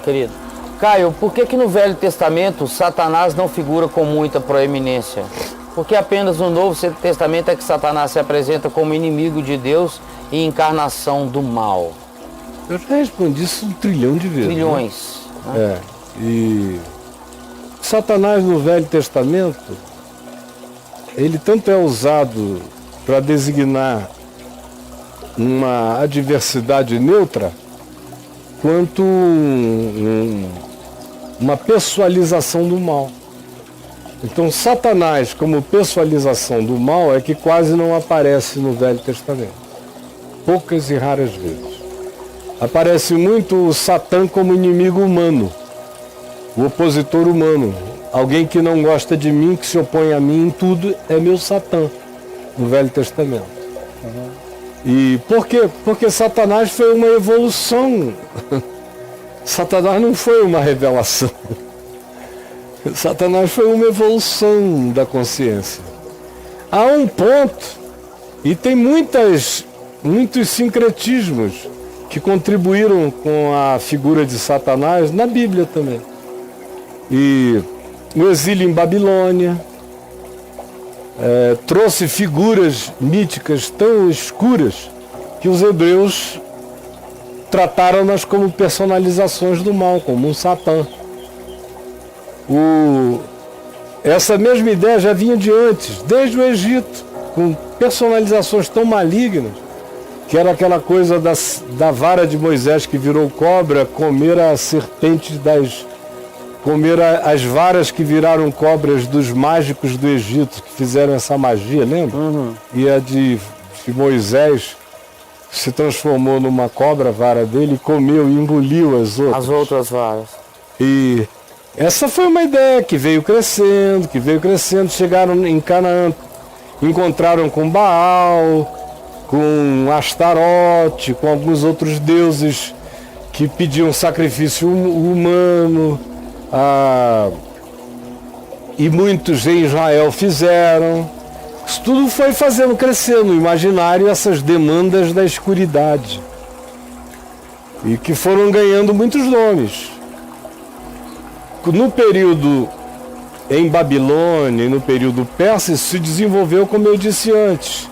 querido. Caio, por que no Velho Testamento Satanás não figura com muita proeminência? Porque apenas no Novo Testamento é que Satanás se apresenta como inimigo de Deus e encarnação do mal. Eu já respondi isso 1 trilhão de vezes. Trilhões. Né? E Satanás no Velho Testamento, ele tanto é usado para designar uma adversidade neutra, quanto uma pessoalização do mal. Então Satanás como pessoalização do mal é que quase não aparece no Velho Testamento. Poucas e raras vezes. Aparece muito o Satã como inimigo humano, o opositor humano. Alguém que não gosta de mim, que se opõe a mim em tudo, é meu Satã, no Velho Testamento. E por quê? Porque Satanás foi uma evolução. Satanás não foi uma revelação. Satanás foi uma evolução da consciência. Há um ponto, e tem muitos sincretismos que contribuíram com a figura de Satanás na Bíblia também. E no exílio em Babilônia, trouxe figuras míticas tão escuras que os hebreus trataram-nas como personalizações do mal, como um Satã. Essa mesma ideia já vinha de antes, desde o Egito, com personalizações tão malignas, que era aquela coisa da vara de Moisés que virou cobra, comer a serpente comer as varas que viraram cobras dos mágicos do Egito, que fizeram essa magia, lembra? E a de Moisés se transformou numa cobra, a vara dele, e comeu e engoliu as outras. As outras varas. E essa foi uma ideia que veio crescendo, chegaram em Canaã, encontraram com Baal, com Astarote, com alguns outros deuses que pediam sacrifício humano, e muitos em Israel fizeram. Isso tudo foi fazendo crescer no imaginário essas demandas da escuridade, e que foram ganhando muitos nomes. No período em Babilônia e no período persa, isso se desenvolveu, como eu disse antes.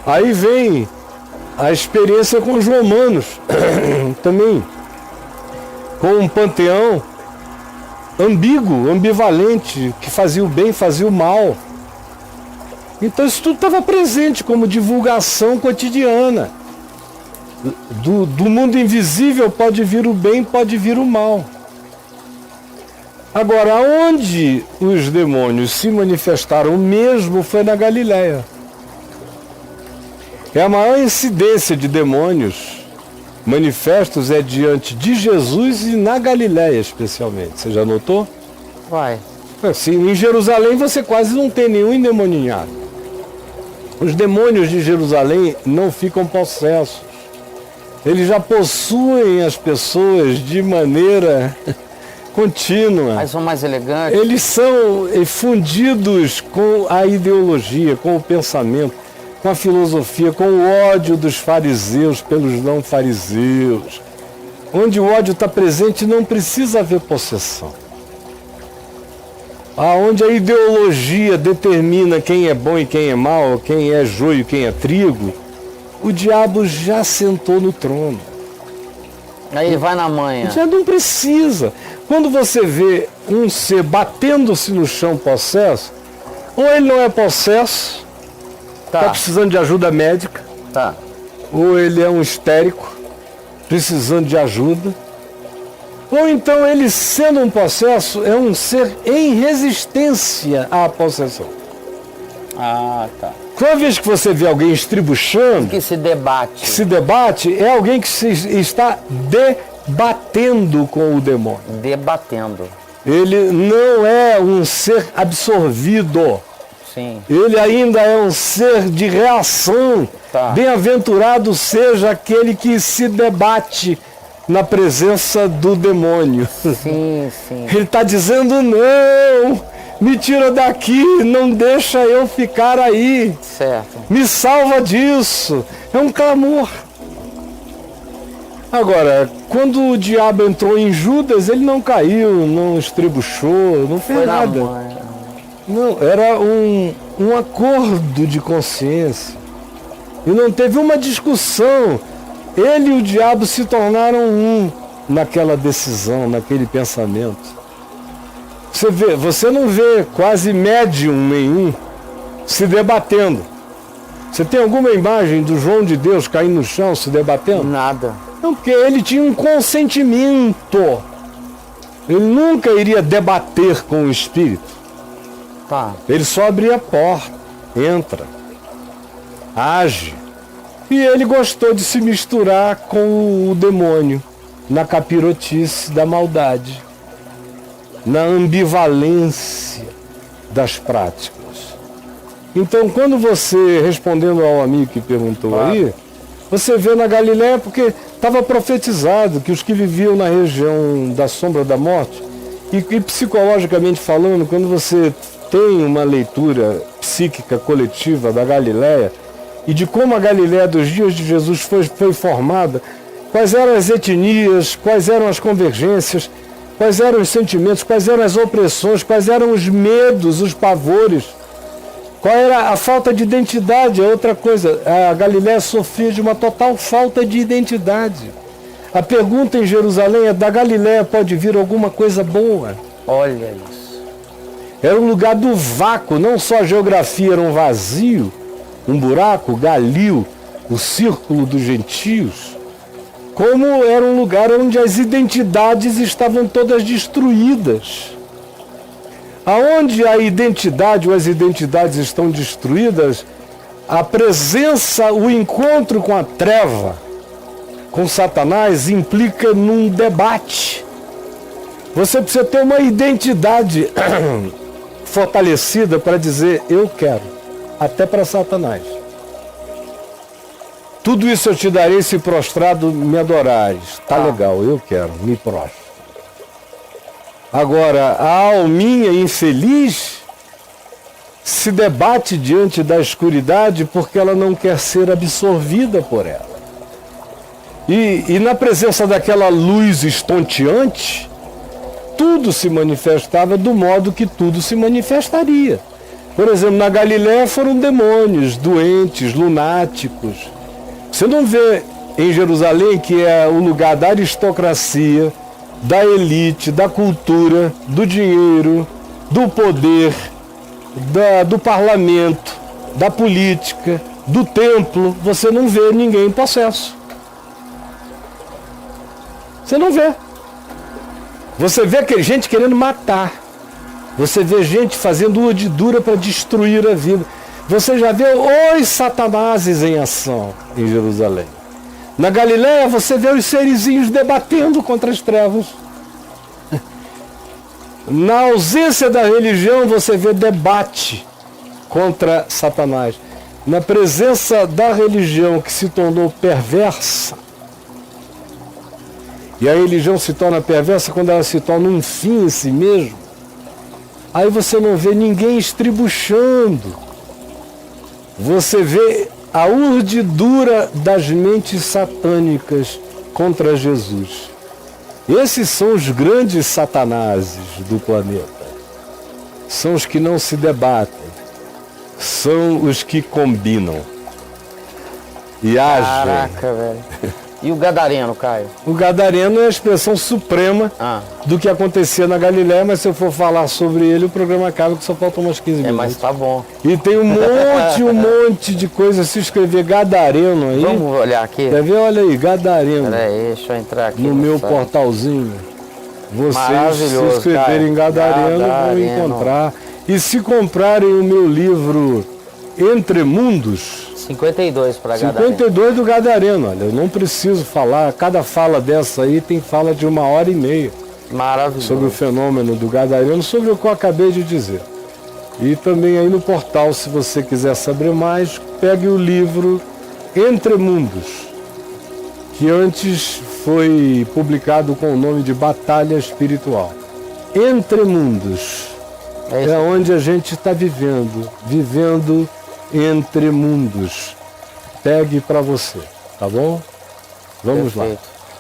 Aí vem a experiência com os romanos também, com um panteão ambíguo, ambivalente, que fazia o bem, fazia o mal. Então isso tudo estava presente como divulgação cotidiana. Do mundo invisível pode vir o bem, pode vir o mal. Agora, onde os demônios se manifestaram mesmo foi na Galileia. A maior incidência de demônios manifestos é diante de Jesus e na Galileia especialmente. Você já notou? Vai. Assim, em Jerusalém você quase não tem nenhum endemoniado. Os demônios de Jerusalém não ficam possessos. Eles já possuem as pessoas de maneira contínua. Mas são mais elegantes. Eles são fundidos com a ideologia, com o pensamento, com a filosofia, com o ódio dos fariseus pelos não fariseus. Onde o ódio está presente não precisa haver possessão. Aonde a ideologia determina quem é bom e quem é mau, quem é joio e quem é trigo, o diabo já sentou no trono. Aí ele vai na manha. Já não precisa. Quando você vê um ser batendo-se no chão possesso, ou ele não é possesso, está precisando de ajuda médica, ou ele é um histérico, precisando de ajuda, ou então ele, sendo um possesso, é um ser em resistência à possessão. Toda vez que você vê alguém estribuchando, que se debate, é alguém que está debatendo com o demônio. Debatendo. Ele não é um ser absorvido. Sim. Ele ainda é um ser de reação. Bem-aventurado seja aquele que se debate na presença do demônio. Sim. Ele está dizendo: não, me tira daqui, não deixa eu ficar aí. Certo. Me salva disso. É um clamor. Agora, quando o diabo entrou em Judas, ele não caiu, não estrebuchou, não fez Foi na nada. mãe. Não, era um acordo de consciência. E não teve uma discussão. Ele e o diabo se tornaram um naquela decisão, naquele pensamento. Você não vê quase médium nenhum se debatendo. Você tem alguma imagem do João de Deus caindo no chão se debatendo? Nada. Não, porque ele tinha um consentimento. Ele nunca iria debater com o espírito. Tá. Ele só abria a porta, entra, age. E ele gostou de se misturar com o demônio na capirotice da maldade, na ambivalência das práticas. Então, quando você, respondendo ao amigo que perguntou aí, você vê na Galiléia, porque estava profetizado que os que viviam na região da sombra da morte, e psicologicamente falando, quando você tem uma leitura psíquica coletiva da Galiléia, e de como a Galiléia dos dias de Jesus foi formada, quais eram as etnias, quais eram as convergências, quais eram os sentimentos, quais eram as opressões, quais eram os medos, os pavores, qual era a falta de identidade, é outra coisa. A Galiléia sofria de uma total falta de identidade. A pergunta em Jerusalém é: da Galiléia pode vir alguma coisa boa? Olha isso. Era um lugar do vácuo, não só a geografia era um vazio, um buraco, Galil, o círculo dos gentios, como era um lugar onde as identidades estavam todas destruídas. Aonde a identidade ou as identidades estão destruídas, a presença, o encontro com a treva, com Satanás, implica num debate. Você precisa ter uma identidade fortalecida para dizer: eu quero, até para Satanás. Tudo isso eu te darei se prostrado me adorares. Tá legal, eu quero, me prostro. Agora, a alminha infeliz se debate diante da escuridade porque ela não quer ser absorvida por ela. E na presença daquela luz estonteante, tudo se manifestava do modo que tudo se manifestaria. Por exemplo, na Galiléia foram demônios, doentes, lunáticos. Você não vê em Jerusalém, que é o lugar da aristocracia, da elite, da cultura, do dinheiro, do poder, do parlamento, da política, do templo, você não vê ninguém em possesso. Você não vê. Você vê aquele gente querendo matar. Você vê gente fazendo urdidura para destruir a vida. Você já vê os satanases em ação em Jerusalém. Na Galiléia você vê os serizinhos debatendo contra as trevas. Na ausência da religião você vê debate contra Satanás. Na presença da religião que se tornou perversa, e a religião se torna perversa quando ela se torna um fim em si mesmo, aí você não vê ninguém estribuchando. Você vê a urdidura das mentes satânicas contra Jesus. Esses são os grandes satanases do planeta. São os que não se debatem. São os que combinam. E agem. Caraca, velho. E o gadareno, Caio? O gadareno é a expressão suprema do que acontecia na Galiléia, mas se eu for falar sobre ele, o programa acaba que só faltam umas 15 minutos. Mas tá bom. E tem um monte de coisa. Se escrever gadareno aí... Vamos olhar aqui? Quer ver? Olha aí, gadareno. Peraí, deixa eu entrar aqui. No meu portalzinho. Vocês se inscreverem em gadareno, vão encontrar. E se comprarem o meu livro Entre Mundos... 52 para Gadareno. 52 do Gadareno, olha, eu não preciso falar, cada fala dessa aí tem fala de 1h30. Maravilhoso. Sobre o fenômeno do Gadareno, sobre o que eu acabei de dizer. E também aí no portal, se você quiser saber mais, pegue o livro Entre Mundos, que antes foi publicado com o nome de Batalha Espiritual. Entre Mundos é onde a gente está vivendo entre mundos. Pegue para você, tá bom? Vamos lá.